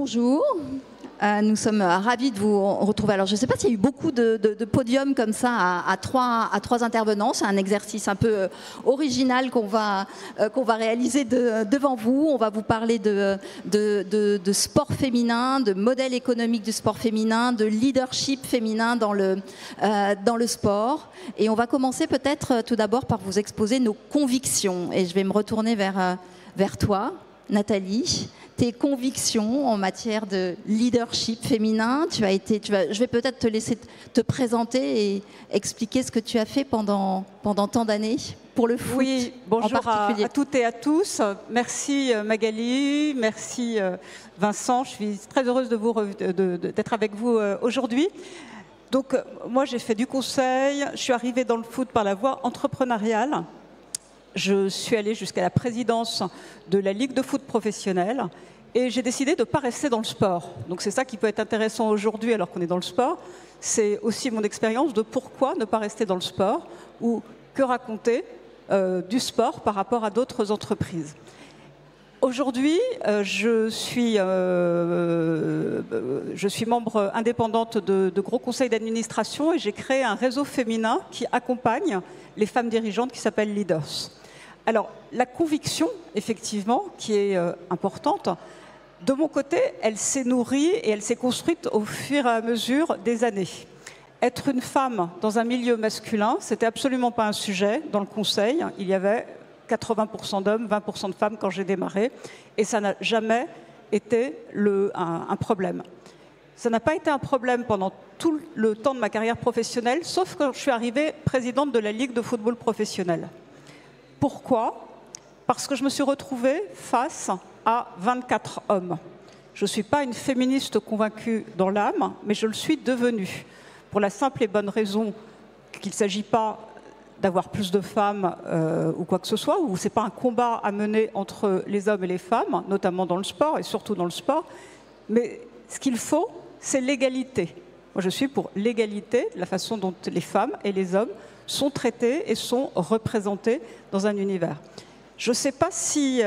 Bonjour, nous sommes ravis de vous retrouver. Alors je ne sais pas s'il y a eu beaucoup de podiums comme ça à trois intervenants. C'est un exercice un peu original qu'on va réaliser devant vous. On va vous parler de sport féminin, de modèle économique du sport féminin, de leadership féminin dans le sport. Et on va commencer peut-être tout d'abord par vous exposer nos convictions. Et je vais me retourner vers toi, Nathalie. Tes convictions en matière de leadership féminin. Je vais peut-être te laisser te présenter et expliquer ce que tu as fait pendant tant d'années pour le foot. Oui, bonjour à toutes et à tous. Merci Magali, merci Vincent. Je suis très heureuse d'être avec vous aujourd'hui. Donc moi j'ai fait du conseil, je suis arrivée dans le foot par la voie entrepreneuriale. Je suis allée jusqu'à la présidence de la Ligue de foot professionnelle et j'ai décidé de ne pas rester dans le sport. Donc c'est ça qui peut être intéressant aujourd'hui alors qu'on est dans le sport. C'est aussi mon expérience de pourquoi ne pas rester dans le sport ou que raconter du sport par rapport à d'autres entreprises. Aujourd'hui, je suis membre indépendante de gros conseils d'administration et j'ai créé un réseau féminin qui accompagne les femmes dirigeantes qui s'appelle Leaders. Alors, la conviction, effectivement, qui est importante, de mon côté, elle s'est nourrie et elle s'est construite au fur et à mesure des années. Être une femme dans un milieu masculin, c'était absolument pas un sujet dans le conseil. Il y avait 80% d'hommes, 20% de femmes quand j'ai démarré, et ça n'a jamais été un problème. Ça n'a pas été un problème pendant tout le temps de ma carrière professionnelle, sauf quand je suis arrivée présidente de la Ligue de football professionnel. Pourquoi ? Parce que je me suis retrouvée face à 24 hommes. Je ne suis pas une féministe convaincue dans l'âme, mais je le suis devenue. Pour la simple et bonne raison qu'il ne s'agit pas d'avoir plus de femmes ou quoi que ce soit, ou ce n'est pas un combat à mener entre les hommes et les femmes, notamment dans le sport et surtout dans le sport, mais ce qu'il faut, c'est l'égalité. Moi, je suis pour l'égalité, la façon dont les femmes et les hommes sont traités et sont représentés dans un univers. Je ne sais pas si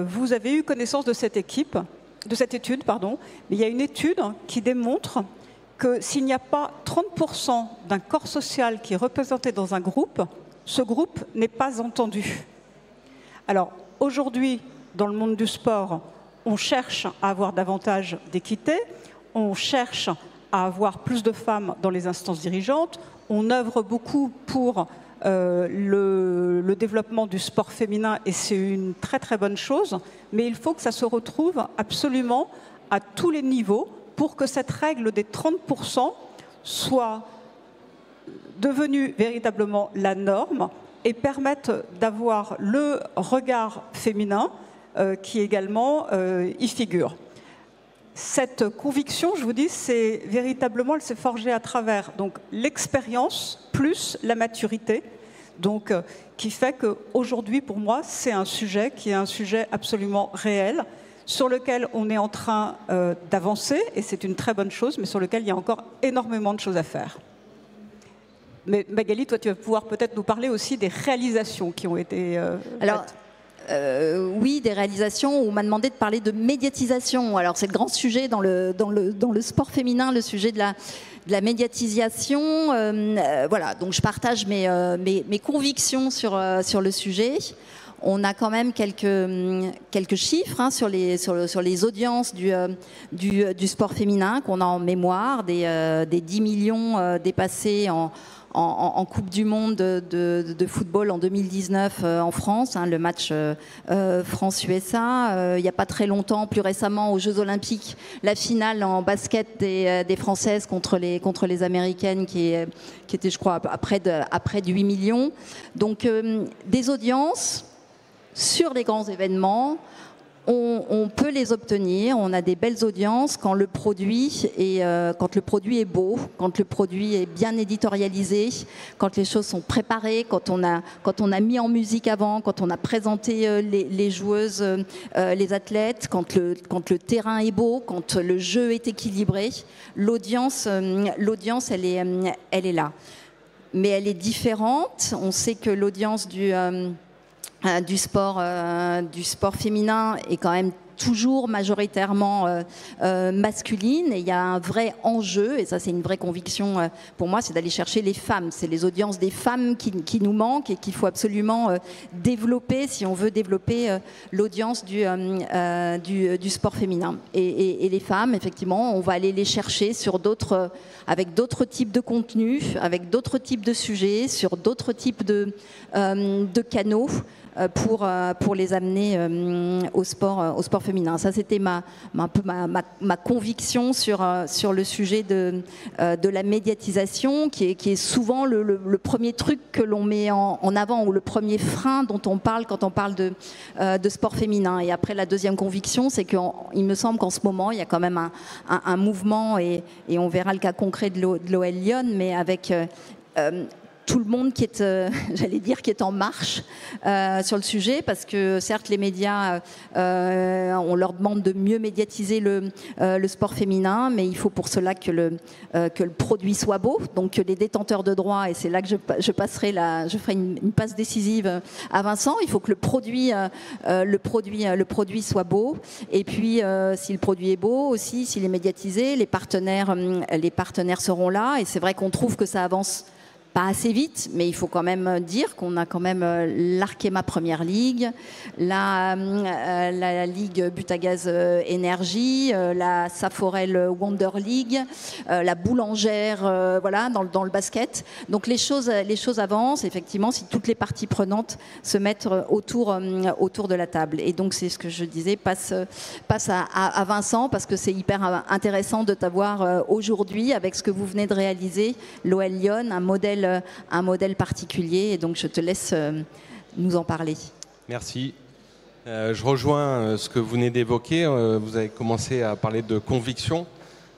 vous avez eu connaissance de cette étude, mais il y a une étude qui démontre que s'il n'y a pas 30% d'un corps social qui est représenté dans un groupe, ce groupe n'est pas entendu. Alors, aujourd'hui, dans le monde du sport, on cherche à avoir davantage d'équité, on cherche à avoir plus de femmes dans les instances dirigeantes, on œuvre beaucoup pour le développement du sport féminin et c'est une très très bonne chose, mais il faut que ça se retrouve absolument à tous les niveaux pour que cette règle des 30% soit devenue véritablement la norme et permette d'avoir le regard féminin qui également y figure. Cette conviction, je vous dis, c'est véritablement, elle s'est forgée à travers donc l'expérience plus la maturité, donc qui fait qu'aujourd'hui, pour moi, c'est un sujet qui est un sujet absolument réel, sur lequel on est en train d'avancer, et c'est une très bonne chose, mais sur lequel il y a encore énormément de choses à faire. Mais Magali, toi, tu vas pouvoir peut-être nous parler aussi des réalisations qui ont été faites. Oui, des réalisations. On m'a demandé de parler de médiatisation. Alors, c'est le grand sujet dans le sport féminin, le sujet de la médiatisation. Voilà, donc je partage mes convictions sur le sujet. On a quand même quelques chiffres sur les audiences du sport féminin qu'on a en mémoire, des 10 millions dépassés en Coupe du Monde de football en 2019 en France, le match France-USA. Il n'y a pas très longtemps, plus récemment aux Jeux Olympiques, la finale en basket des Françaises contre les Américaines qui était, je crois, à près de 8 millions. Donc des audiences sur les grands événements, on peut les obtenir, on a des belles audiences quand le produit est beau, quand le produit est bien éditorialisé, quand les choses sont préparées, quand on a mis en musique avant, quand on a présenté les joueuses, les athlètes, quand le terrain est beau, quand le jeu est équilibré, l'audience elle est là. Mais elle est différente. On sait que l'audience du sport féminin est quand même toujours majoritairement masculines, et il y a un vrai enjeu, et ça c'est une vraie conviction pour moi, c'est d'aller chercher les femmes. C'est les audiences des femmes qui nous manquent et qu'il faut absolument développer si on veut développer l'audience du sport féminin. Et les femmes, effectivement, on va aller les chercher avec d'autres types de contenus, avec d'autres types de sujets, sur d'autres types de canaux, pour les amener au sport féminin. Ça, c'était ma conviction sur le sujet de la médiatisation, qui est souvent le premier truc que l'on met en avant, ou le premier frein dont on parle quand on parle de sport féminin. Et après, la deuxième conviction, c'est qu'il me semble qu'en ce moment, il y a quand même un mouvement, et on verra le cas concret de l'OL Lyon, mais avec tout le monde qui est, j'allais dire, qui est en marche sur le sujet, parce que certes les médias, on leur demande de mieux médiatiser le sport féminin, mais il faut pour cela que le produit soit beau, donc que les détenteurs de droits, et c'est là que je ferai une passe décisive à Vincent, il faut que le produit soit beau, et puis si le produit est beau aussi, s'il est médiatisé, les partenaires seront là, et c'est vrai qu'on trouve que ça avance pas assez vite, mais il faut quand même dire qu'on a quand même l'Arkema Première Ligue, la Ligue Butagaz Énergie, la Saforel Wonder League, la Boulangère, voilà, dans le basket. Donc les choses avancent, effectivement, si toutes les parties prenantes se mettent autour de la table. Et donc c'est ce que je disais, passe à Vincent, parce que c'est hyper intéressant de t'avoir aujourd'hui avec ce que vous venez de réaliser, l'OL Lyon, un modèle particulier, et donc je te laisse nous en parler. Merci. Je rejoins ce que vous venez d'évoquer. Vous avez commencé à parler de conviction.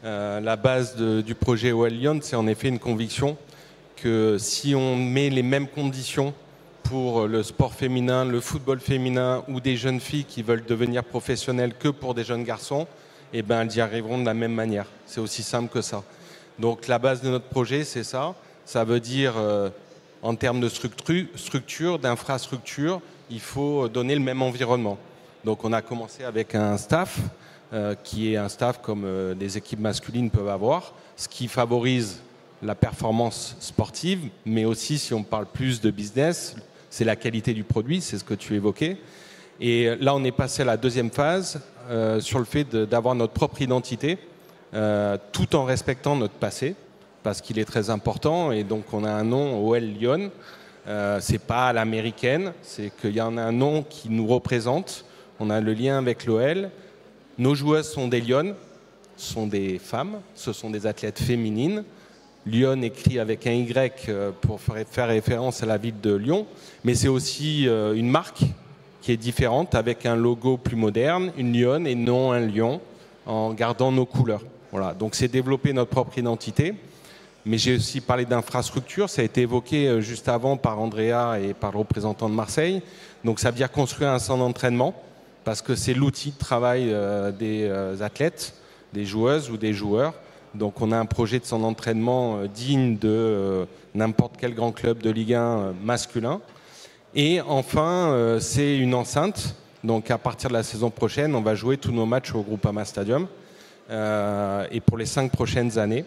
La base du projet OL Lyon, c'est en effet une conviction que si on met les mêmes conditions pour le sport féminin, le football féminin, ou des jeunes filles qui veulent devenir professionnelles que pour des jeunes garçons, eh ben, elles y arriveront de la même manière. C'est aussi simple que ça. Donc la base de notre projet, c'est ça. Ça veut dire, en termes de structure, d'infrastructure, il faut donner le même environnement. Donc on a commencé avec un staff, qui est un staff comme les équipes masculines peuvent avoir, ce qui favorise la performance sportive, mais aussi, si on parle plus de business, c'est la qualité du produit, c'est ce que tu évoquais. Et là, on est passé à la deuxième phase, sur le fait d'avoir notre propre identité, tout en respectant notre passé, parce qu'il est très important. Et donc on a un nom, OL Lyon, c'est pas à l'américaine, c'est qu'il y en a un nom qui nous représente, on a le lien avec l'OL. Nos joueuses sont des Lyonnes, sont des femmes, ce sont des athlètes féminines. Lyon écrit avec un Y pour faire référence à la ville de Lyon, mais c'est aussi une marque qui est différente, avec un logo plus moderne, une lionne et non un lion, en gardant nos couleurs. Voilà, donc c'est développer notre propre identité. Mais j'ai aussi parlé d'infrastructure, ça a été évoqué juste avant par Andrea et par le représentant de Marseille. Donc ça veut dire construire un centre d'entraînement, parce que c'est l'outil de travail des athlètes, des joueuses ou des joueurs. Donc on a un projet de centre d'entraînement digne de n'importe quel grand club de Ligue 1 masculin. Et enfin, c'est une enceinte. Donc à partir de la saison prochaine, on va jouer tous nos matchs au Groupama Stadium, et pour les 5 prochaines années.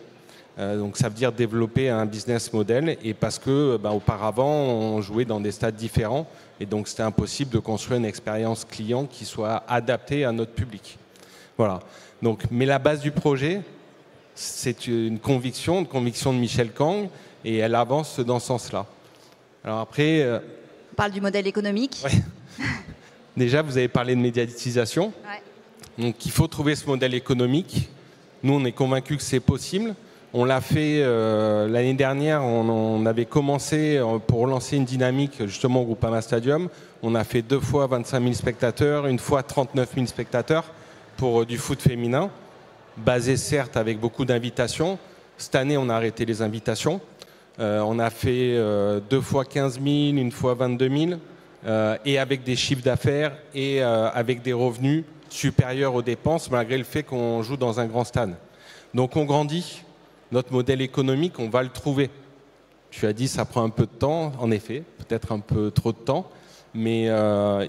Donc ça veut dire développer un business model, et parce que auparavant on jouait dans des stades différents, et donc c'était impossible de construire une expérience client qui soit adaptée à notre public. Voilà. Donc, mais la base du projet, c'est une conviction de Michel Kang, et elle avance dans ce sens-là. Alors après, on parle du modèle économique. Ouais. Déjà, vous avez parlé de médiatisation. Ouais. Donc il faut trouver ce modèle économique. Nous, on est convaincus que c'est possible. On l'a fait l'année dernière, on avait commencé pour lancer une dynamique justement au Groupama Stadium. On a fait 2 fois 25 000 spectateurs, une fois 39 000 spectateurs pour du foot féminin, basé certes avec beaucoup d'invitations. Cette année, on a arrêté les invitations. On a fait 2 fois 15 000, une fois 22 000, et avec des chiffres d'affaires et avec des revenus supérieurs aux dépenses, malgré le fait qu'on joue dans un grand stade. Donc on grandit. Notre modèle économique, on va le trouver. Tu as dit ça prend un peu de temps, en effet, peut-être un peu trop de temps, Mais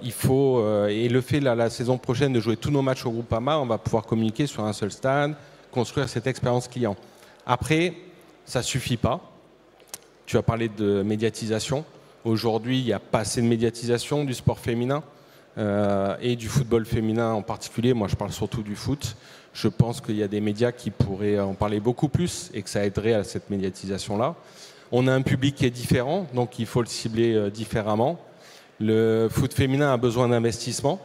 il faut, et le fait la saison prochaine de jouer tous nos matchs au Groupama, on va pouvoir communiquer sur un seul stade, construire cette expérience client. Après, ça ne suffit pas. Tu as parlé de médiatisation. Aujourd'hui, il n'y a pas assez de médiatisation du sport féminin et du football féminin en particulier. Moi, je parle surtout du foot. Je pense qu'il y a des médias qui pourraient en parler beaucoup plus et que ça aiderait à cette médiatisation-là. On a un public qui est différent, donc il faut le cibler différemment. Le foot féminin a besoin d'investissement.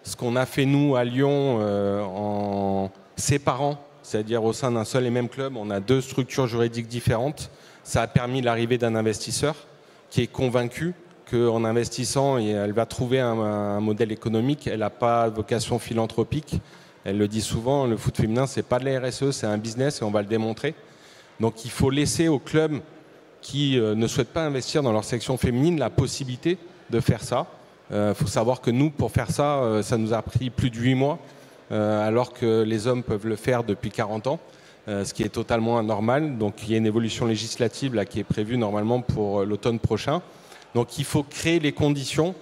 Ce qu'on a fait, nous, à Lyon, en séparant, c'est-à-dire au sein d'un seul et même club, on a 2 structures juridiques différentes. Ça a permis l'arrivée d'un investisseur qui est convaincu qu'en investissant, elle va trouver un modèle économique. Elle n'a pas vocation philanthropique. Elle le dit souvent, le foot féminin, ce n'est pas de la RSE, c'est un business et on va le démontrer. Donc il faut laisser aux clubs qui ne souhaitent pas investir dans leur section féminine la possibilité de faire ça. Faut savoir que nous, pour faire ça, ça nous a pris plus de 8 mois, alors que les hommes peuvent le faire depuis 40 ans, ce qui est totalement anormal. Donc il y a une évolution législative là, qui est prévue normalement pour l'automne prochain. Donc il faut créer les conditions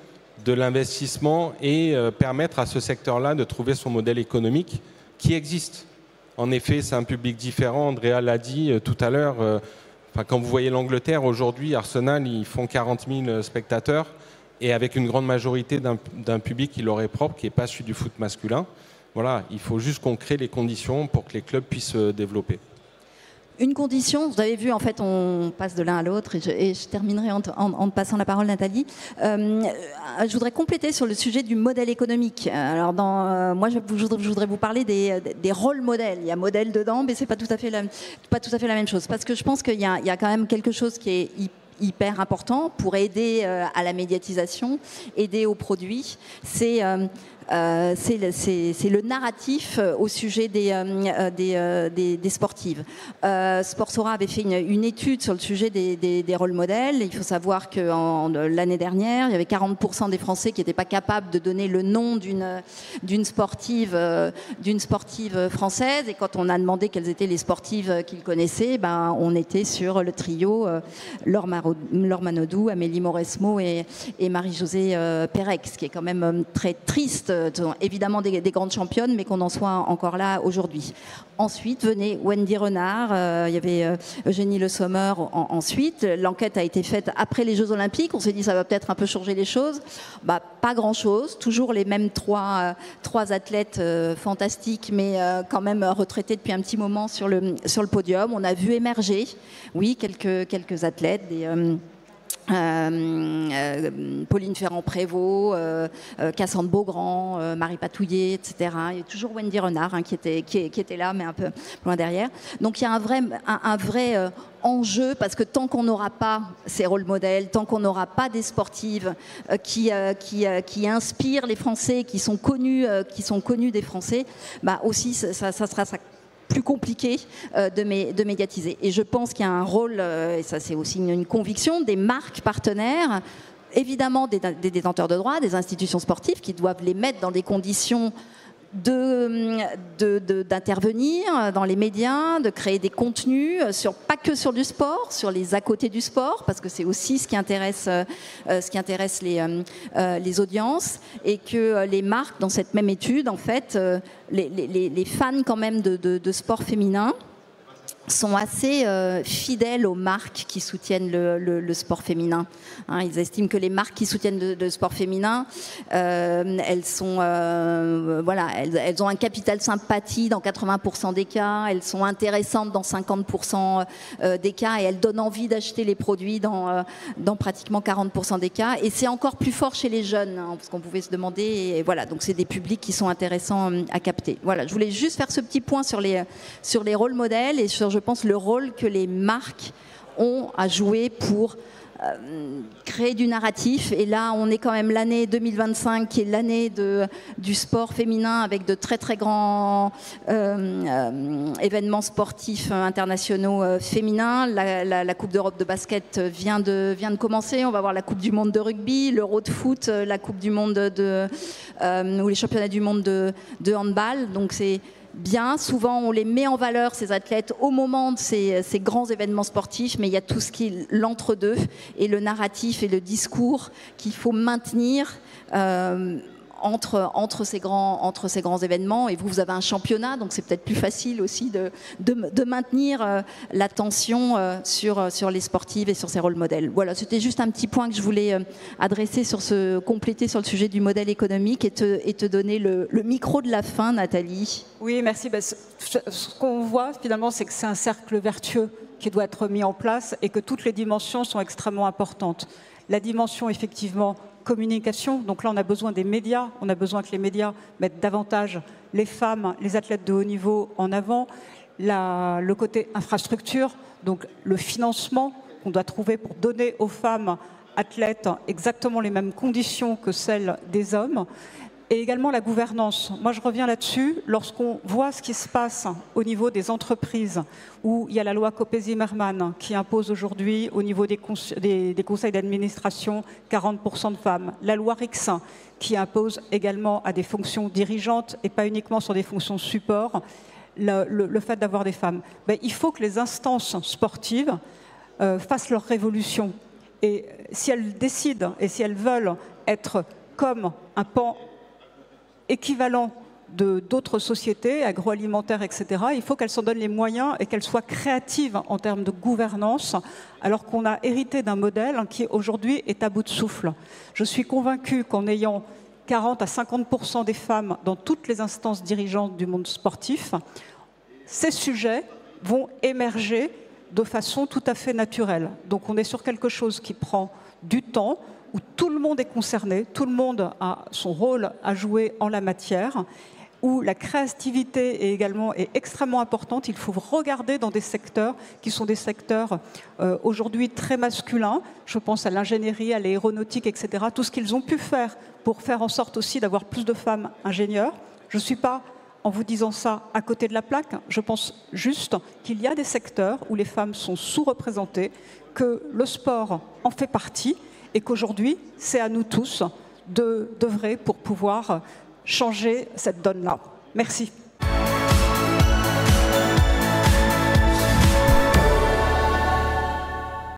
de l'investissement et permettre à ce secteur-là de trouver son modèle économique qui existe. En effet, c'est un public différent. Andrea l'a dit tout à l'heure. Quand vous voyez l'Angleterre, aujourd'hui, Arsenal, ils font 40 000 spectateurs et avec une grande majorité d'un public qui leur est propre, qui n'est pas celui du foot masculin. Voilà, il faut juste qu'on crée les conditions pour que les clubs puissent se développer. Une condition, vous avez vu, en fait, on passe de l'un à l'autre et je terminerai en te passant la parole, Nathalie. Je voudrais compléter sur le sujet du modèle économique. Alors, moi, je voudrais vous parler des rôles modèles. Il y a modèle dedans, mais c'est pas tout à fait la même chose. Parce que je pense qu'il y a quand même quelque chose qui est hyper important pour aider à la médiatisation, aider aux produits. C'est le narratif au sujet des sportives. Sportsora avait fait une étude sur le sujet des rôles modèles. Il faut savoir que l'année dernière, il y avait 40% des Français qui n'étaient pas capables de donner le nom d'une sportive française. Et quand on a demandé quelles étaient les sportives qu'ils connaissaient, on était sur le trio Laure Manodou, Amélie Mauresmo et Marie-Josée Pérec, ce qui est quand même très triste. Évidemment des grandes championnes, mais qu'on en soit encore là aujourd'hui. Ensuite venait Wendy Renard, il y avait Eugénie Le Sommer ensuite. L'enquête a été faite après les Jeux Olympiques. On s'est dit ça va peut-être un peu changer les choses. Pas grand-chose. Toujours les mêmes trois athlètes fantastiques, mais quand même retraités depuis un petit moment sur le podium. On a vu émerger, oui, quelques athlètes, Pauline Ferrand-Prévot, Cassandre Beaugrand, Marie Patouillet, etc. Il y a toujours Wendy Renard qui était là, mais un peu loin derrière. Donc il y a un vrai enjeu, parce que tant qu'on n'aura pas ces rôles modèles, tant qu'on n'aura pas des sportives qui inspirent les Français, qui sont connues des Français, aussi ça sera ça plus compliqué de médiatiser. Et je pense qu'il y a un rôle, et ça c'est aussi une conviction, des marques partenaires, évidemment des détenteurs de droits, des institutions sportives qui doivent les mettre dans des conditions d'intervenir dans les médias, de créer des contenus, pas que sur du sport, sur les à côté du sport, parce que c'est aussi ce qui intéresse les audiences, et que les marques, dans cette même étude, en fait, les fans quand même de sport féminin sont assez fidèles aux marques qui soutiennent le sport féminin. Ils estiment que les marques qui soutiennent le sport féminin, elles ont un capital sympathie dans 80% des cas, elles sont intéressantes dans 50% des cas, et elles donnent envie d'acheter les produits dans pratiquement 40% des cas. Et c'est encore plus fort chez les jeunes, parce qu'on pouvait se demander, et voilà, donc c'est des publics qui sont intéressants à capter. Voilà, je voulais juste faire ce petit point sur les rôles modèles et sur, je pense, le rôle que les marques ont à jouer pour créer du narratif. Et là, on est quand même l'année 2025 qui est l'année du sport féminin, avec de très très grands événements sportifs internationaux féminins. La Coupe d'Europe de basket vient de commencer. On va voir la Coupe du monde de rugby, l'Euro de foot, la Coupe du monde ou les championnats du monde de handball. Donc bien. Souvent, on les met en valeur, ces athlètes, au moment de ces grands événements sportifs, mais il y a tout ce qui est l'entre-deux et le narratif et le discours qu'il faut maintenir entre ces grands événements. Et vous avez un championnat, donc c'est peut-être plus facile aussi de maintenir l'attention sur les sportives et sur ces rôles modèles. Voilà, c'était juste un petit point que je voulais adresser compléter sur le sujet du modèle économique et te donner le micro de la fin, Nathalie. Oui, merci. Ce qu'on voit finalement, c'est que c'est un cercle vertueux qui doit être mis en place et que toutes les dimensions sont extrêmement importantes. La dimension, effectivement, communication. Donc là, on a besoin des médias. On a besoin que les médias mettent davantage les femmes, les athlètes de haut niveau en avant. Le côté infrastructure, donc le financement qu'on doit trouver pour donner aux femmes athlètes exactement les mêmes conditions que celles des hommes. Et également la gouvernance. Moi, je reviens là-dessus. Lorsqu'on voit ce qui se passe au niveau des entreprises, où il y a la loi Copé-Zimmermann qui impose aujourd'hui au niveau des conseils d'administration 40% de femmes, la loi Rixin qui impose également à des fonctions dirigeantes et pas uniquement sur des fonctions support, le fait d'avoir des femmes. Il faut que les instances sportives fassent leur révolution. Et si elles décident et si elles veulent être comme un pan équivalent d'autres sociétés, agroalimentaires, etc., il faut qu'elles s'en donnent les moyens et qu'elles soient créatives en termes de gouvernance, alors qu'on a hérité d'un modèle qui aujourd'hui est à bout de souffle. Je suis convaincue qu'en ayant 40 à 50% des femmes dans toutes les instances dirigeantes du monde sportif, ces sujets vont émerger de façon tout à fait naturelle. Donc on est sur quelque chose qui prend du temps, où tout le monde est concerné, tout le monde a son rôle à jouer en la matière, où la créativité est extrêmement importante. Il faut regarder dans des secteurs qui sont des secteurs aujourd'hui très masculins. Je pense à l'ingénierie, à l'aéronautique, etc. Tout ce qu'ils ont pu faire pour faire en sorte aussi d'avoir plus de femmes ingénieurs. Je ne suis pas, en vous disant ça, à côté de la plaque. Je pense juste qu'il y a des secteurs où les femmes sont sous-représentées, que le sport en fait partie, et qu'aujourd'hui, c'est à nous tous d'œuvrer pour pouvoir changer cette donne-là. Merci.